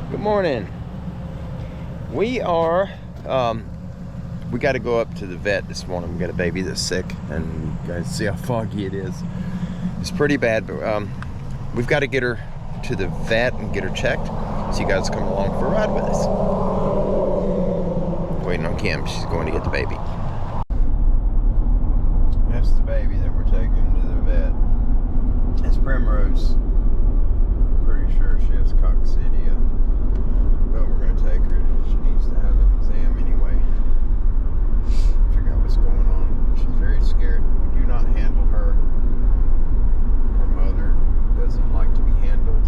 Good morning. We are, we got to go up to the vet this morning. We got a baby that's sick, and you guys see how foggy it is. It's pretty bad, but we've got to get her to the vet and get her checked. So you guys come along for a ride with us. Waiting on Kim. She's going to get the baby. That's the baby that we're taking to the vet. It's Primrose. Pretty sure she has coccidia, but we're going to take her. She needs to have an exam anyway. Figure out what's going on. She's very scared. We do not handle her. Her mother doesn't like to be handled,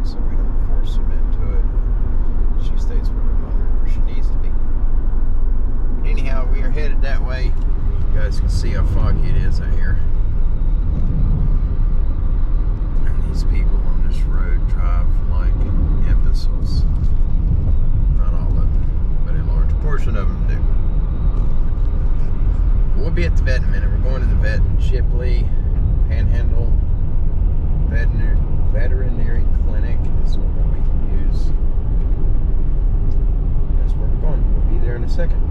so we don't force them into it. She stays with her mother where she needs to be. But anyhow, we are headed that way. You guys can see how foggy it is out here. And these people on this road drive like imbeciles. Not all of them, but a large portion of them do. We'll be at the vet in a minute. We're going to the vet in Shipley, Panhandle Veterinary Clinic is what we use. That's where we're going. We'll be there in a second.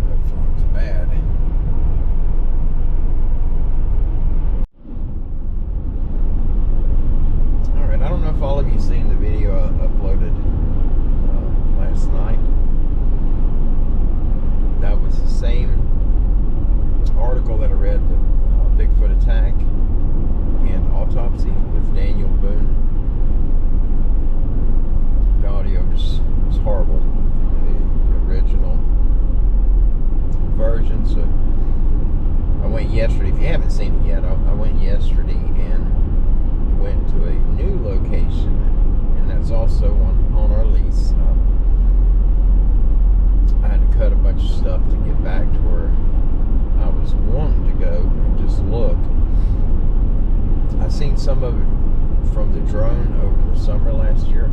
That fog's bad. Alright, I don't know if all of you seen the video I uploaded last night. That was the same article that I read, the Bigfoot attack and autopsy with Daniel Boone. The audio just was horrible. The original version. So I went yesterday. If you haven't seen it yet, I went yesterday and went to a new location, and that's also on our lease. I had to cut a bunch of stuff to get back to where I was wanting to go and just look. I seen some of it from the drone over the summer last year,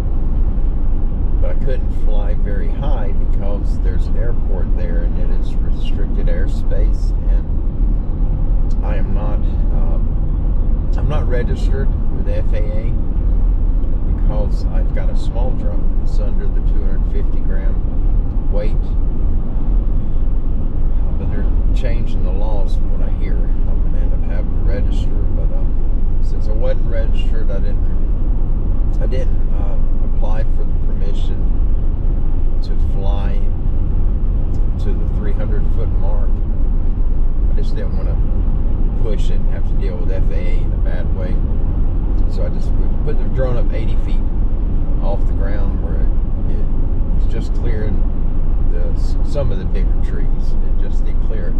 but I couldn't fly very high because there's an airport there and it is restricted airspace, and I am not I'm not registered with the FAA because I've got a small drone. It's under the 250 gram weight, but they're changing the laws from what I hear. I'm going to end up having to register, but since I wasn't registered, I didn't apply for the permission to fly to the 300-foot mark. I just didn't want to push it and have to deal with FAA in a bad way. So I just put the drone up 80 feet off the ground where it was just clearing some of the bigger trees. It just did clear it.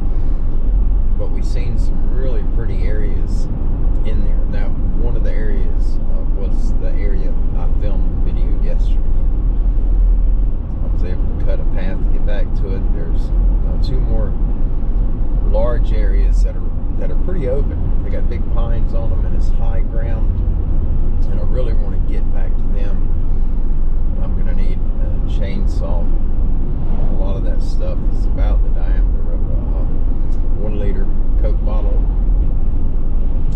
But we've seen some really pretty areas in there. Now, one of the areas was the area I filmed the video yesterday. I was able to cut a path to get back to it. There's two more large areas that are pretty open. They got big pines on them and it's high ground, and I really want to get back to them. I'm going to need a chainsaw. A lot of that stuff is about the diameter of a 1 liter Coke bottle,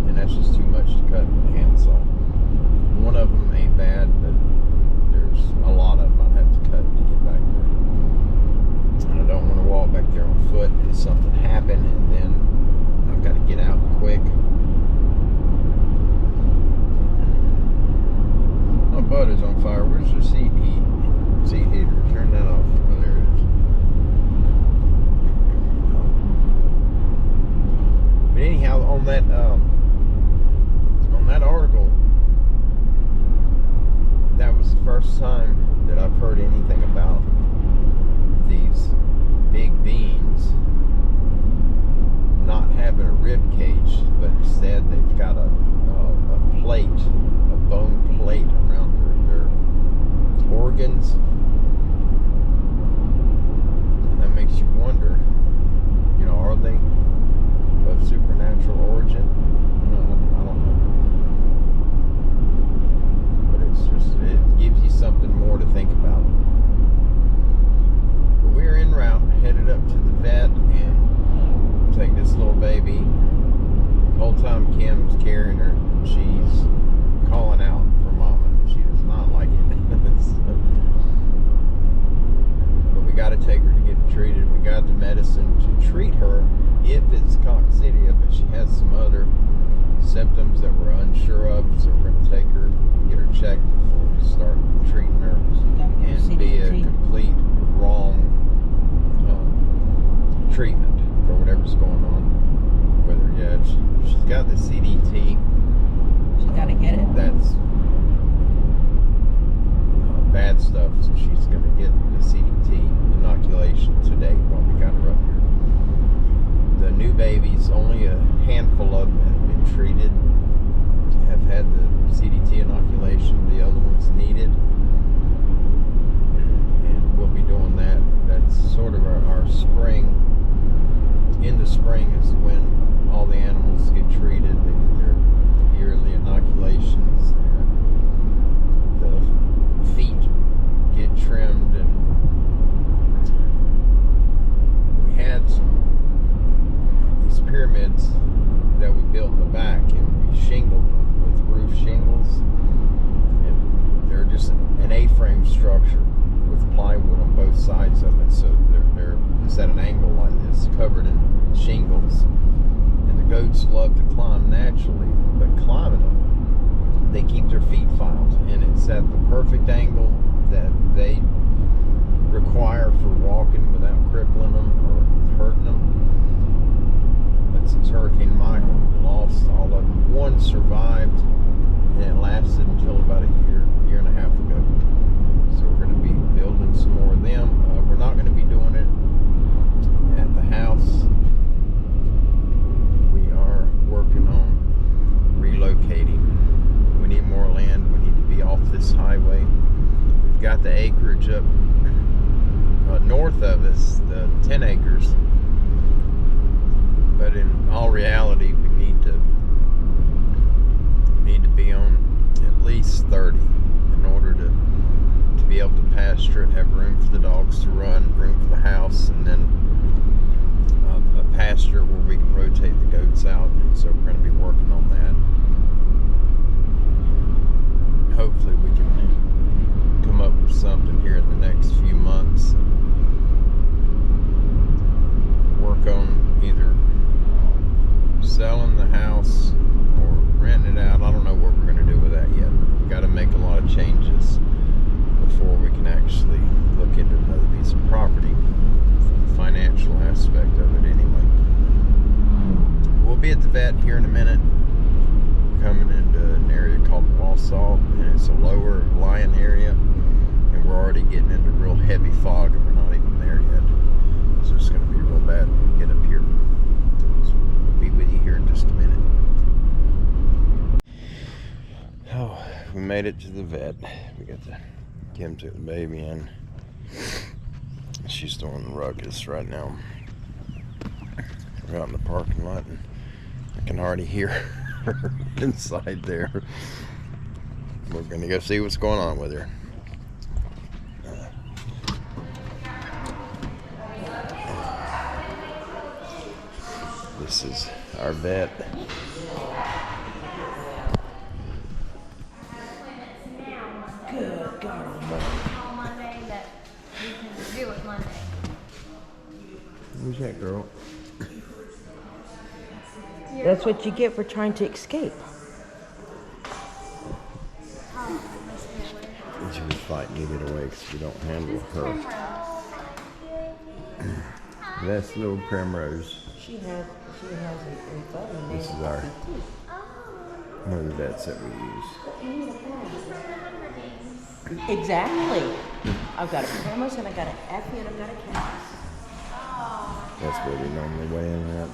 and that's just too much to cut with a handsaw. One of them ain't bad, but there's a lot of them I'd have to cut to get back there. And I don't want to walk back there on foot and something happen, and then I've got to get out quick. My butt is on fire. Where's the seat heater? Turn that off. Oh, there it is. But anyhow, on that article, that was the first time that I've heard anything about these big beings not having a rib cage, but instead they've got a plate, a bone plate around their organs. And that makes you wonder, are they of supernatural origin? No, I don't know. But it gives you something more to think about. But we're en route, headed up to the vet, and take this little baby symptoms that we're unsure of, so we're going to take her, get her checked before we start treating her, and be a complete wrong treatment for whatever's going on with her. Yeah, she's got the CDT. She's got to get it. That's bad stuff, so she's going to get the CDT inoculation today while we got her up here. The new babies, only a handful of them have been treated, have had the CDT inoculation. The other ones need it, and we'll be doing that. That's sort of our spring. In the spring is when all the animals get treated. They get their yearly inoculations, and the feet get trimmed, and we had these pyramids that we built in the back, and we shingled them with roof shingles, and they're just an A-frame structure with plywood on both sides of it, so they're it's at an angle like this, covered in shingles, and the goats love to climb naturally, but climbing them, they keep their feet filed, and it's at the perfect angle that they require for walking without crippling them or hurting them. But since Hurricane Michael, we lost all of them. One survived, and it lasted until about a year and a half ago. So we're going to be building some more of them. We're not going to be doing it at the house. We are working on relocating. We need more land. We need to be off this highway. We've got the acreage up north of us, the 10 acres. But in all reality, we need to be on at least 30 in order to be able to pasture it, have room for the dogs to run, room for the house, and then a pasture where we can rotate the goats out. And so we're going to be working on that. Hopefully we can come up with something here in the next few months and work on either selling the house or renting it out. I don't know what we're going to do with that yet. We've got to make a lot of changes before we can actually look into another piece of property for the financial aspect of it anyway. We'll be at the vet here in a minute. We're coming into an area called Walsall, and it's a lower lying area, and we're already getting into real heavy fog, and we're not even there yet. So it's going to be real bad when we get up here. So we'll be with you here in just a minute. Oh, we made it to the vet. We got Kim took the baby in. She's throwing the ruckus right now. We're out in the parking lot, and I can already hear her inside there. We're gonna go see what's going on with her. This is our vet. Good God. On Monday that we can do it Monday. Who's that girl? That's what you get for trying to escape. She was fighting to get away because we don't handle her. That's little Primrose. She has a button. This is our one of the vets that we use. Exactly. I've got a Primrose, and I got an Effie, and I've got a Cass. That's where we normally weigh in at.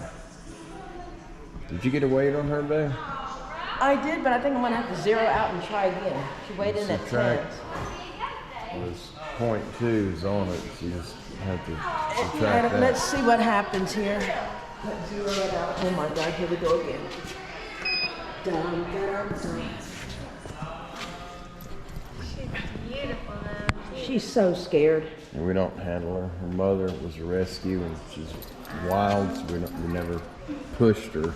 Did you get a weight on her, babe? I did, but I think I'm going to have to zero out and try again. She weighed in at 10. There's 0.2s on it. So you just have to subtract that. Let's see what happens here. Let's zero it out. Oh my God, here we go again. Dum, dum, dum. She's beautiful though. She's so scared. And we don't handle her. Her mother was a rescue, and she's wild, so we never pushed her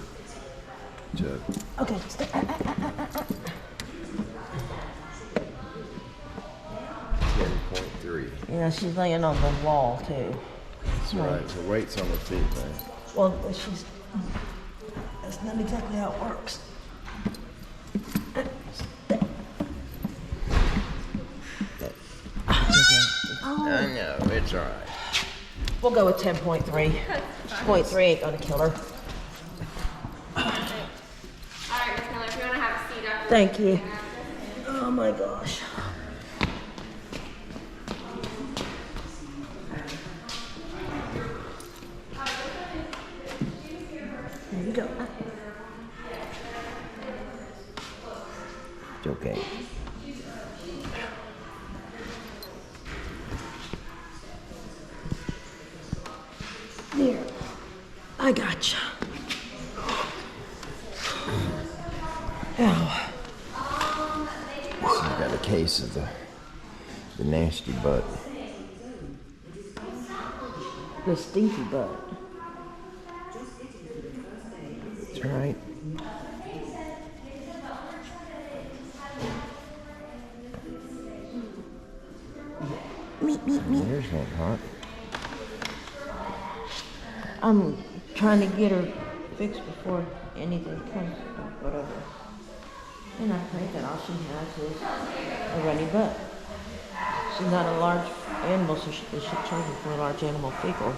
to. Okay. 10.3. Yeah, she's laying on the wall too. That's right. Her weight's on her feet, man. Well, that's not exactly how it works. I know, it's all right. We'll go with 10.3. 0.3 ain't gonna kill her. Alright, Miss Miller, if you want to have a seat after. Thank you. Oh my gosh. There you go. It's okay. There. I gotcha. Ow. So you got a case of the nasty butt. The stinky butt. It's all right. Meep, meep, meep. There's not hot. I'm trying to get her fixed before anything comes or whatever. And I pray that all she has is a runny butt. She's not a large animal, so they should charge her for a large animal fecal.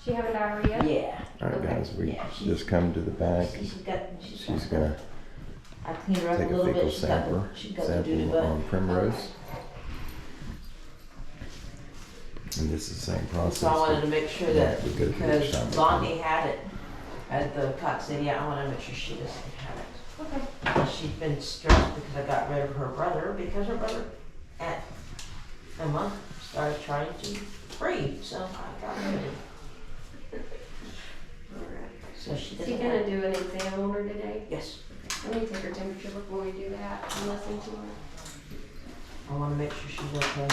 She having diarrhea? Yeah. All right, guys, we Yeah, just come to the back. She's gonna I cleaned her up take a a little fecal bit. She's got the doo-doo sample butt. on Primrose. And this is the same process. So I wanted to make sure that we go through each because time. Blondie had it at the coccydia, I want to make sure she doesn't have it. Okay. And she's been stressed because I got rid of her brother because her brother at a month started trying to breed, so I got rid of him. Alright. So she Is doesn't he gonna have. do an exam on her today? Yes, Let me take her temperature before we do that and listen to her. I want to make sure she's okay.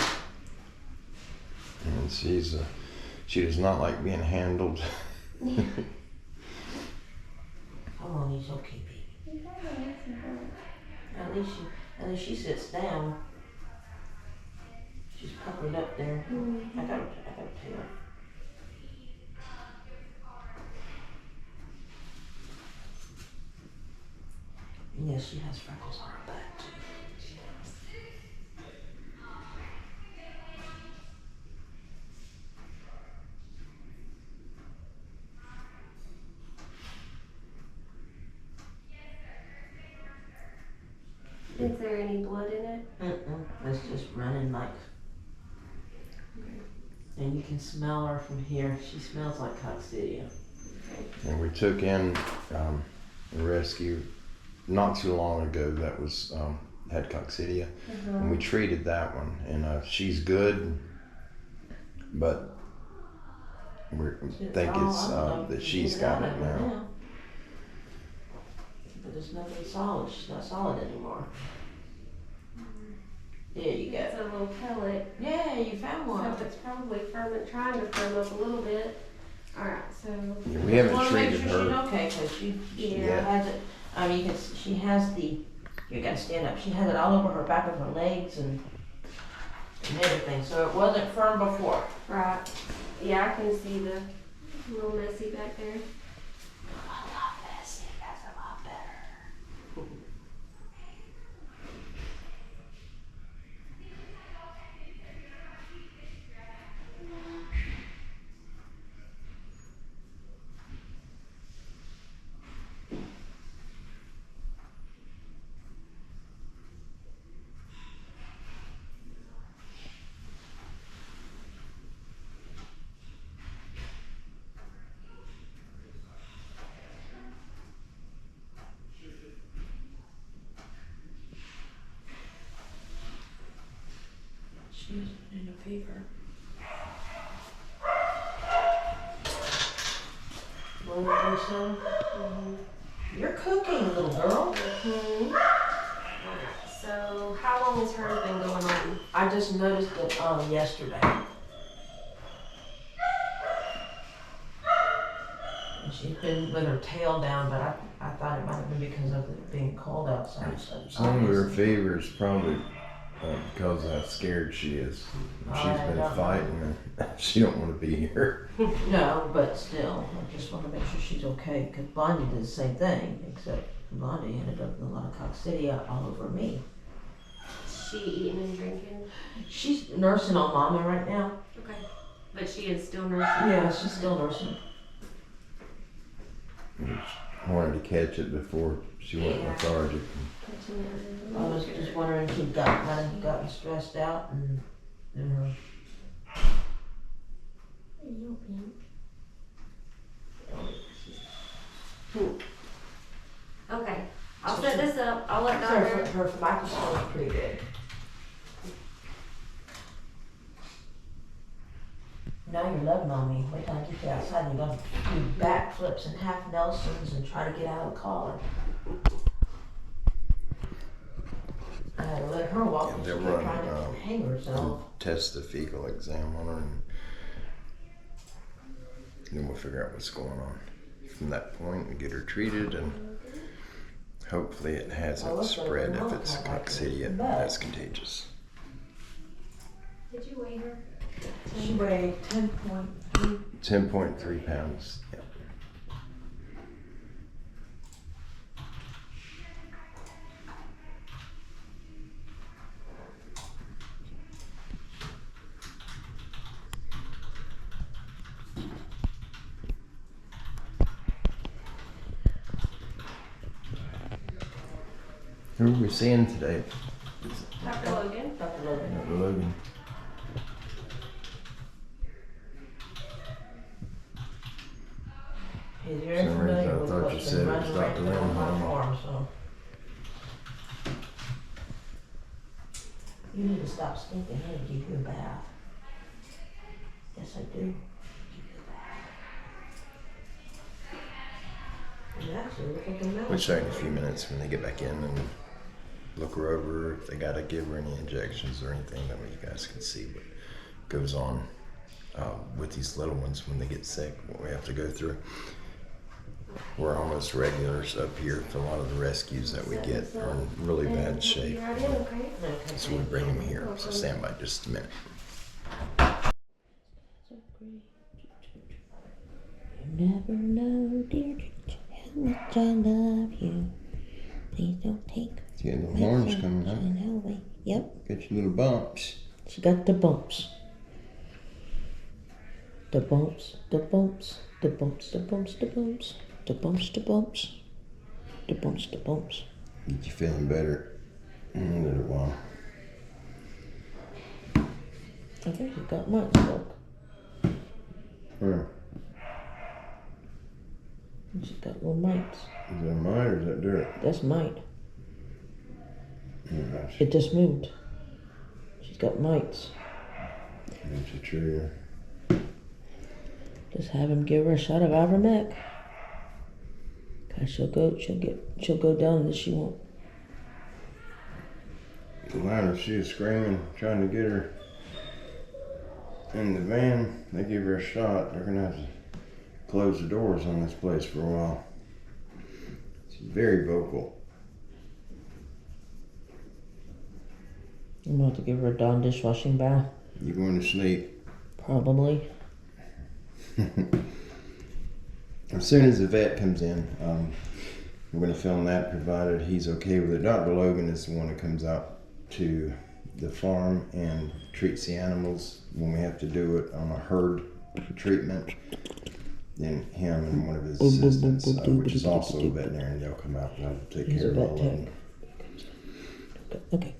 And she does not like being handled. Come on, he's okay, baby. At least she sits down. She's puckered up there. I gotta tell her. And yes, she has freckles on her butt too. Is there any blood in it? It's just running like. And you can smell her from here. She smells like coccydia. And we took in a rescue not too long ago that was had coccydia, and we treated that one, and she's good, but we think it's that she's got it now. But there's nothing solid. She's not solid anymore. There you It's go. a little pellet. Yeah, you found So one. it's probably trying to firm up a little bit. Alright, so. Yeah, we haven't Wanna make treated sure she's her. okay, cause she Yeah. has it. I mean, she has the. You gotta stand up. She has it all over her back of her legs and everything. So it wasn't firm before. Right. Yeah, I can see the little messy back there. A lot messy. That's a lot better. She isn't in a fever. Want some? You're cooking, little girl. So, how long has hers been going on? I just noticed it yesterday. And she's been with her tail down, but I thought it might have been because of it being cold outside. So Some of her fever is probably because of how scared she is. She's I been don't fighting and she don't want to be here. No, but still, I just want to make sure she's okay. Because Blondie did the same thing, except Blondie ended up with a lot of coccydia all over me. she eating and drinking? She's nursing on Mama right now. Okay. But she is still nursing? Yeah, she's still nursing. I wanted to catch it before she went lethargic. I was just wondering if she'd gotten stressed out and her. Okay. I'll set this up. I'll let Her Doctor. microscope is pretty good. Now you're loving on me. Wait till I get you outside and you're gonna do backflips and half Nelsons and try to get out of the collar. I had to let her walk and she kept trying to hang herself. Test the fecal exam on her, and then we'll figure out what's going on. From that point, we get her treated, and hopefully it hasn't spread. If it's coccidia, that's contagious. Did you weigh her? She weighed 10.3. 10.3 pounds. Yeah. Who are we seeing today? Dr. Logan. Dr. Logan. Dr. Logan. He's very familiar with what's been running around on my farm, so. You need to stop stinking. I need to give you a bath. Yes, I do. Give you a bath. And actually, look at the mouth. We'll check in a few minutes when they get back in and look her over. If they got to give her any injections or anything, that way you guys can see what goes on with these little ones when they get sick, what we have to go through. We're almost regulars up here for a lot of the rescues that we get are in really bad shape. So we bring them here. So stand by just a minute. You never know, dear, how much I love you. Please don't take. You got little horns coming up. Yep. Got your little bumps. She got the bumps. The bumps, the bumps, the bumps, the bumps, the bumps, the bumps, the bumps, the bumps, the bumps. Get you feeling better in a little while. I think you got mine, look. Where? She's got little mites. Is that mine or is that dirt? That's mine. Gosh. It just moved. She's got mites. That's a tree. Just have him give her a shot of ivermectin. Cause she'll go down and she won't. The ladder, she was screaming, trying to get her in the van. They give her a shot. They're gonna have to close the doors on this place for a while. She's very vocal. I'm gonna have to give her a Dawn dishwashing bath. You going to sleep? Probably. As soon as the vet comes in, we're going to film that, provided he's okay with it. Dr. Logan is the one that comes out to the farm and treats the animals when we have to do it on a herd treatment. Then him and one of his assistants, which is also a veterinarian, they'll come out and they'll take care of all of them. Okay.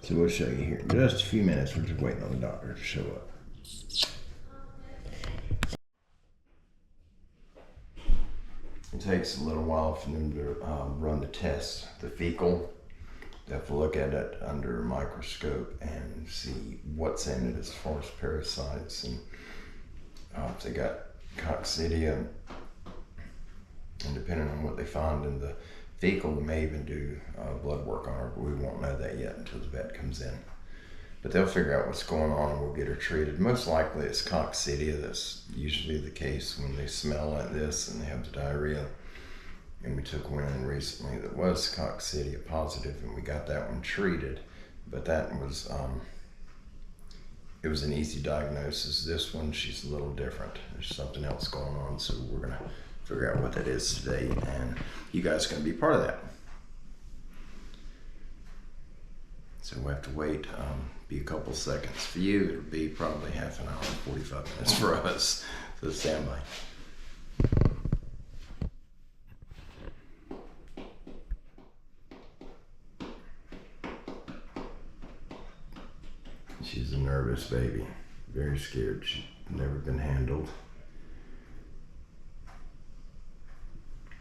So we'll show you here in just a few minutes. We're just waiting on the doctor to show up. It takes a little while for them to run the test. The fecal, they have to look at it under a microscope and see what's in it as far as parasites and if they got coccidia. And depending on what they find in the fecal, we may even do blood work on her, but we won't know that yet until the vet comes in. But they'll figure out what's going on and we'll get her treated. Most likely it's coccidia. That's usually the case when they smell like this and they have the diarrhea. And we took one in recently that was coccidia positive and we got that one treated. But that was, it was an easy diagnosis. This one, she's a little different. There's something else going on, so we're gonna figure out what that is today, and you guys are going to be part of that. So we'll have to wait, be a couple seconds. For you, it'll be probably half an hour, 45 minutes for us. So stand by. She's a nervous baby, very scared. She's never been handled.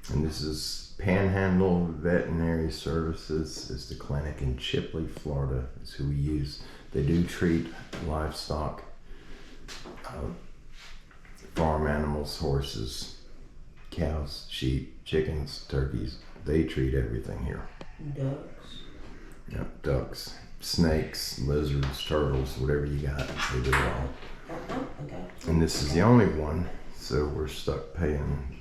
And this is Panhandle Veterinary Services. Is the clinic in Chipley, Florida. Is who we use. They do treat livestock, farm animals, horses, cows, sheep, chickens, turkeys. They treat everything here. Ducks. Yep, ducks, snakes, lizards, turtles, whatever you got, they do it all. Okay. And this is the only one, so we're stuck paying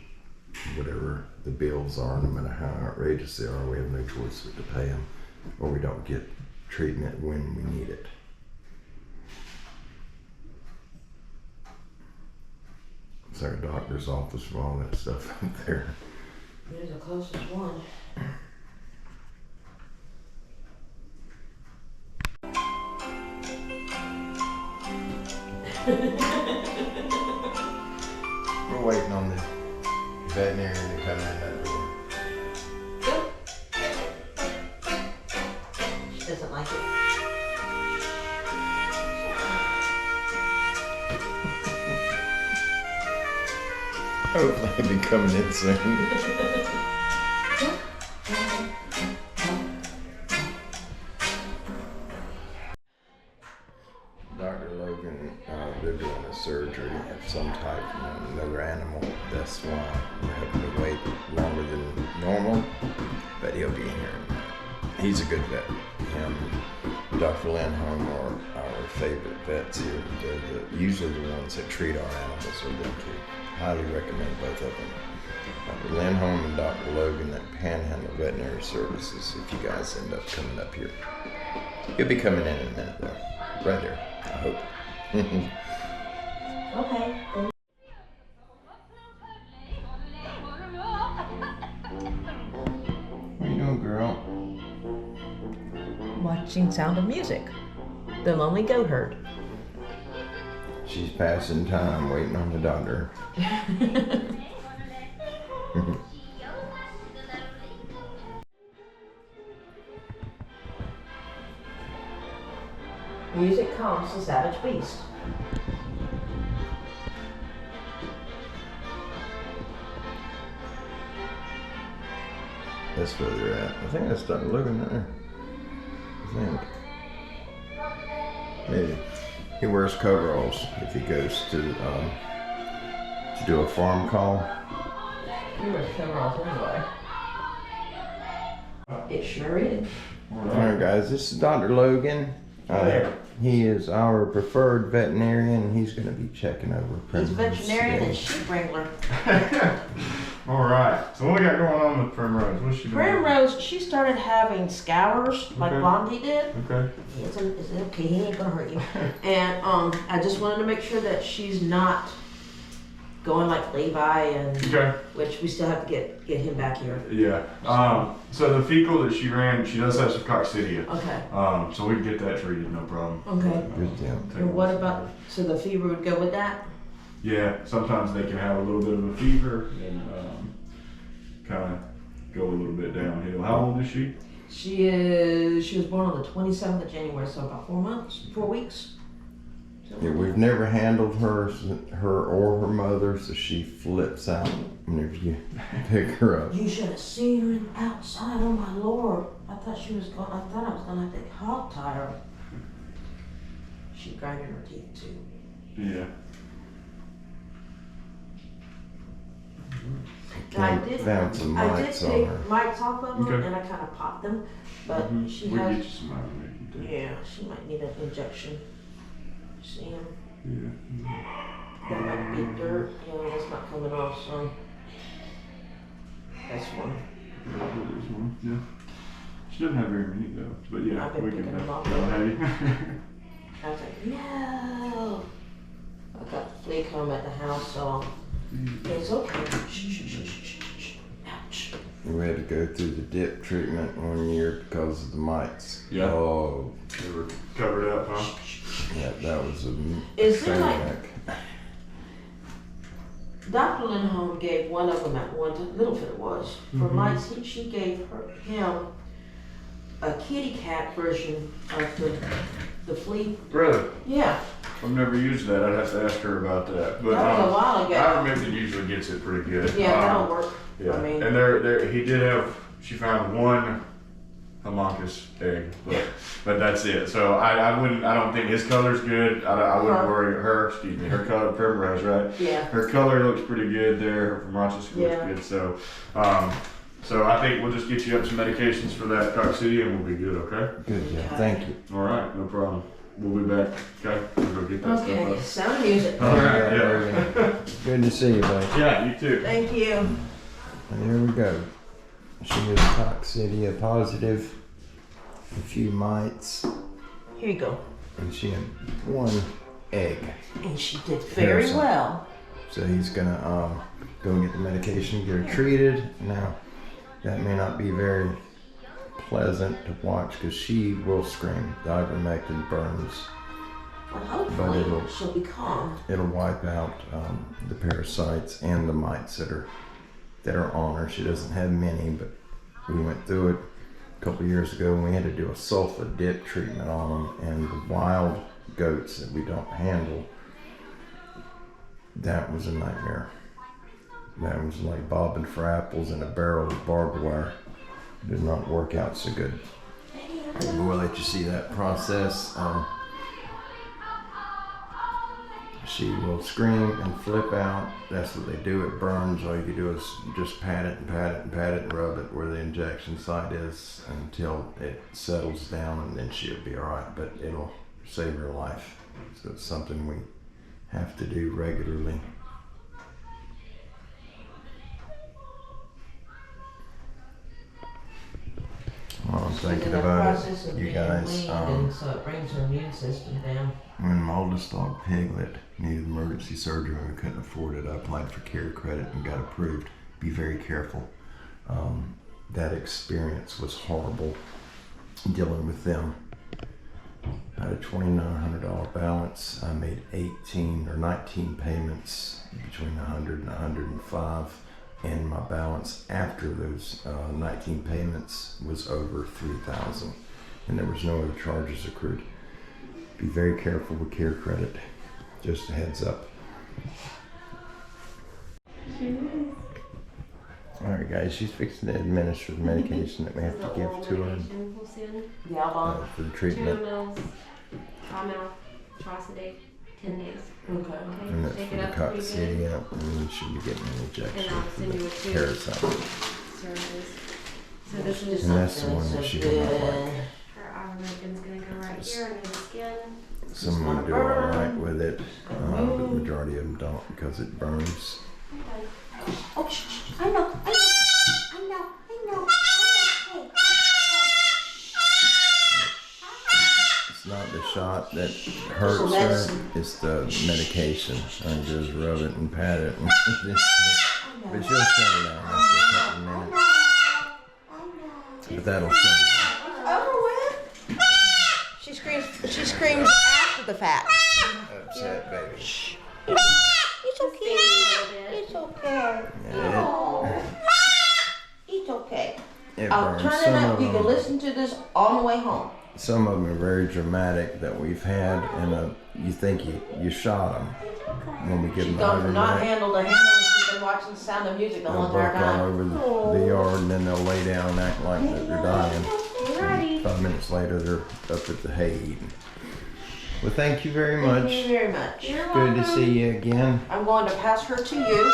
whatever the bills are, no matter how outrageous they are. We have no choice but to pay them, or we don't get treatment when we need it. It's our doctor's office for all that stuff up there. You're the closest one. We're waiting on the veterinarian to come in that door. She doesn't like it. Hopefully he'll be coming in soon. Dr. Logan, they're doing a surgery of some type on another animal. That's why we're having to wait longer than normal, but he'll be in here in a minute. He's a good vet. Him and Dr. Lindholm are our favorite vets here. They're usually the ones that treat our animals or them too. Highly recommend both of them. Dr. Lindholm and Dr. Logan at Panhandle Veterinary Services, if you guys end up coming up here. He'll be coming in a minute though. Right there, I hope. Okay. What you doing, girl? Watching Sound of Music. The Lonely Goat Herd. She's passing time waiting on the doctor. Music calms the savage beast. That's where they're at. I think that's Dr. Logan there. I think. Maybe. He wears coveralls if he goes to do a farm call. You were coveralls anyway. It sure is. Alright guys, this is Dr. Logan. He is our preferred veterinarian. He's going to be checking over Primrose. He's veterinarian today. and sheep wrangler. Alright, so what we got going on with Primrose? What's she doing? Primrose, she started having scours like Okay. Blondie did. Okay. It's okay, he ain't gonna hurt you. And I just wanted to make sure that she's not going like Levi and Okay. which we still have to get him back here. Yeah. So the fecal that she ran, she does have some coccidia. Okay. So we can get that treated, no problem. Okay. Good deal. And what about, so the fever would go with that? Yeah, sometimes they can have a little bit of a fever and kind of go a little bit downhill. How old is she? She was born on the 27th of January, so about 4 weeks. Yeah, we've never handled her or her mother, so she flips out whenever you pick her up. You should have seen her outside. Oh my Lord! I thought I was gonna have to hog tie her. She grinded her teeth too. Yeah. I did Found some I did mites on take her. mites off of them, Okay. and I kind of popped them, but she We'll has. get you some ivermectin too. Yeah, she might need an injection. See him? Yeah. That might be dirt. Yeah, that's not coming off, so. That's one. There's one. Yeah. She doesn't have very many though, but yeah, I've been we can picking them have. up. Have you? I was like, no. I got the flea comb at the house, so it's okay. Shh, shh, shh, shh, shh, shh. Ouch. We had to go through the dip treatment one year because of the mites. Yeah. Oh, They were covered up, huh? yeah, that was a Is train it like- wreck. Dr. Lindholm gave one of them at one time, Littlefoot it was, for mites. She gave him a kitty cat version of the flea. Really? Yeah, I've never used that. I'd have to ask her about that. But that was a while ago. Ivermectin usually gets it pretty good. Yeah, that'll work. Yeah, I mean, and he did have. She found one homunculus egg, but that's it. So I don't think his color's good. I wouldn't Huh. worry. Her color, Primrose, right? yeah. Her color looks pretty good there. Her homunculus looks Yeah. good. So, so I think we'll just get you up some medications for that coccidia, and we'll be good. Okay. Good, yeah, thank you. All right, no problem. We'll be back. Okay, we'll go get that Okay, stuff sound music. up. All right, yeah. Good to see you, buddy. Yeah, you too. Thank you. And there we go. She was coccidia positive, a few mites, Here you go. and she had one egg. And she did very Parasite. well. So he's gonna go and get the medication, get her treated. Now, that may not be very pleasant to watch because she will scream. The ivermectin burns. Well, But hopefully it'll- she'll be calm. It'll wipe out the parasites and the mites that are on her. She doesn't have many, but we went through it a couple years ago and we had to do a sulfa dip treatment on them. And the wild goats that we don't handle, that was a nightmare. That was like bobbing for apples in a barrel of barbed wire. Did not work out so good. But we'll let you see that process. She will scream and flip out. That's what they do. It burns. All you can do is just pat it and pat it and pat it and rub it where the injection site is until it settles down, and then she'll be all right. But it'll save her life. So it's something we have to do regularly. Well, I'm thinking about it, you guys. So it brings her immune system down. When my oldest dog, Piglet, needed emergency surgery and we couldn't afford it, I applied for care credit and got approved. Be very careful. That experience was horrible dealing with them. I had a $2,900 balance. I made 18 or 19 payments between 100 and 105, and my balance after those 19 payments was over $3,000, and there was no other charges accrued. Be very careful with care credit. Just a heads up. All right, guys, she's fixing to administer the medication that we have to give to her Yeah, for the 2 treatment. mils, Tylenol, Tricidate, 10 days. okay. And that's Take for it the up pretty good. coccidia, and then she'll be getting an injection And I'll for send you a the tube. parasite. Service. So this is And that's the one that she will not like. her ivermectin's gonna go right here under the skin. Some of them do all right with it, but the majority of them don't because it burns. Oh, I know. It's not the shot that hurts her, it's the medication. I just rub it and pat it. But she'll settle down after a couple minutes. But that'll settle down. Over with. She screams after the fact. Upset baby. It's okay. It's okay. Yeah, It's okay. it I'll burns. turn it Some up. of You can them, listen to this on the way home. some of them are very dramatic that we've had, and you think you shot them when we give She's them gone from not ivermectin. handle to handle. She's been watching The Sound of Music the They'll whole entire bark all time. over the yard, and then they'll lay down and act like that they're dying. Alrighty. 5 minutes later, they're up at the hay eating. Well, thank you very Thank much. you very much. You're Good to welcome. see you again. I'm going to pass her to you.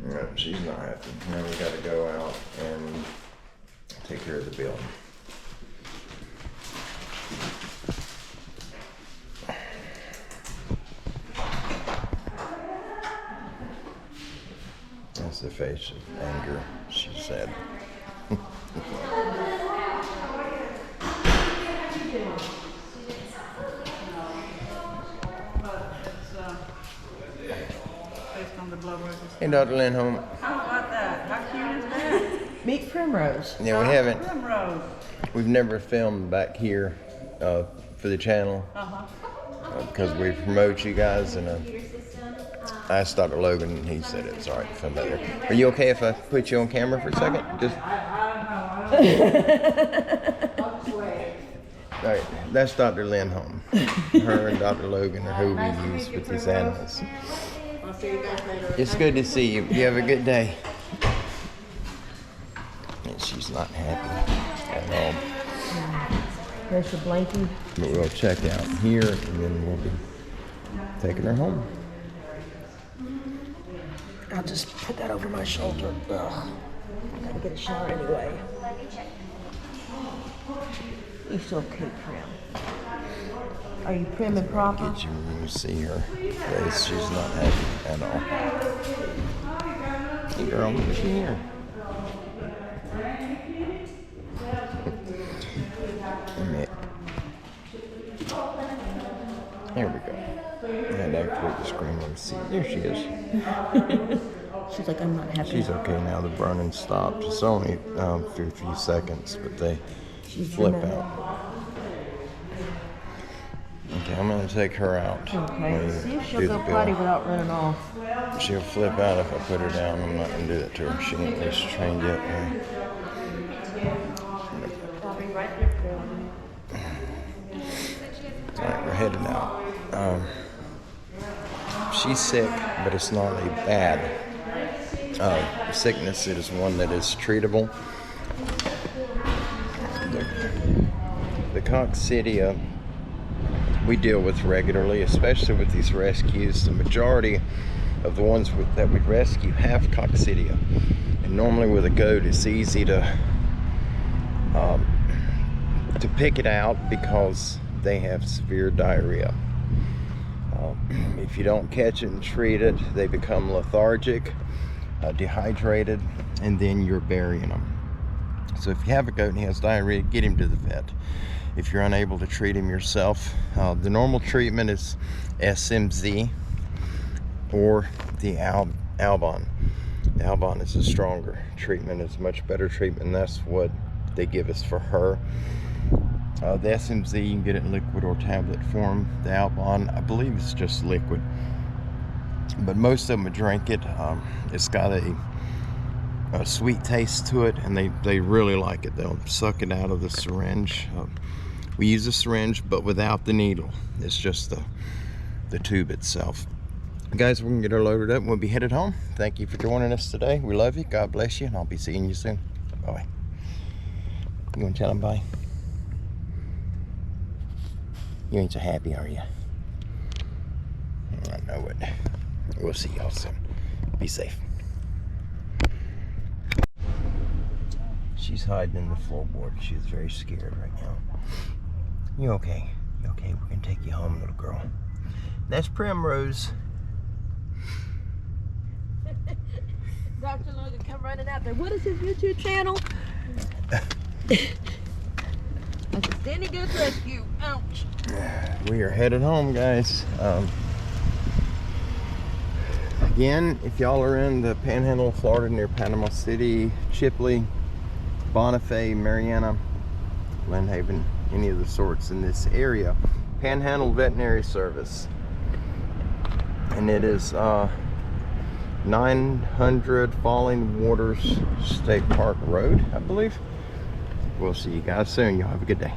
No, she's not happy. Now we got to go out and take care of the building. That's the face of anger, she said. Based on the blood work. Hey, Dr. Lindholm. How about Meet Primrose. Yeah, we haven't. Primrose. We've never filmed back here for the channel because we promote you guys, and I asked Dr. Logan, and he said it's all right to film back there. Are you okay if I put you on camera for a second? Just. All right, that's Dr. Lindholm. Her and Dr. Logan are who we use with these animals. I'll see you guys later. It's good to see you. You have a good day. And she's not happy at all. There's the blankie. But we'll check out here, and then we'll be taking her home. I'll just put that over my shoulder. Ugh. Gotta get a shower anyway. You still keep prim. Are you prim and proper? Get you when you see her face. She's not happy at all. Hey girl, look at you here. There we go. And activate the screen and see. There she is. She's like, I'm not happy. She's okay now. The burning stopped. It's only for a few seconds, but they flip out. Okay, I'm gonna take her out. Okay. See if she'll go potty without running off. She'll flip out if I put her down. I'm not gonna do that to her. She ain't least trained yet. I'll be right there, Phil. Alright, we're heading out. She's sick, but it's not a bad sickness. It is one that is treatable. The coccidia we deal with regularly, especially with these rescues. The majority of the ones that we rescue have coccidia, and normally with a goat it's easy to pick it out because they have severe diarrhea. If you don't catch it and treat it, they become lethargic, dehydrated, and then you're burying them. So if you have a goat and he has diarrhea, get him to the vet. If you're unable to treat him yourself, the normal treatment is SMZ or the Albon. The Albon is a stronger treatment. It's a much better treatment, and that's what they give us for her. The SMZ, you can get it in liquid or tablet form. The Albon, I believe it's just liquid. But most of them drink it. It's got a sweet taste to it, and they really like it. They'll suck it out of the syringe. We use a syringe, but without the needle. It's just the tube itself. Guys, we're gonna get her loaded up and we'll be headed home. Thank you for joining us today. We love you. God bless you, and I'll be seeing you soon. Bye. You wanna tell them bye? You ain't so happy, are you? I know it. We'll see y'all soon. Be safe. She's hiding in the floorboard. She's very scared right now. You okay? You okay? We're gonna take you home, little girl. That's Primrose. Dr. Logan come running out there. What is his YouTube channel? That's a Standing Goats Rescue. Ouch. We are headed home, guys. Again, if y'all are in the Panhandle of Florida near Panama City, Chipley, Bonifay, Mariana, Lynn Haven, any of the sorts in this area, Panhandle Veterinary Service, and it is 900 Falling Waters State Park Road, I believe. We'll see you guys soon. Y'all have a good day.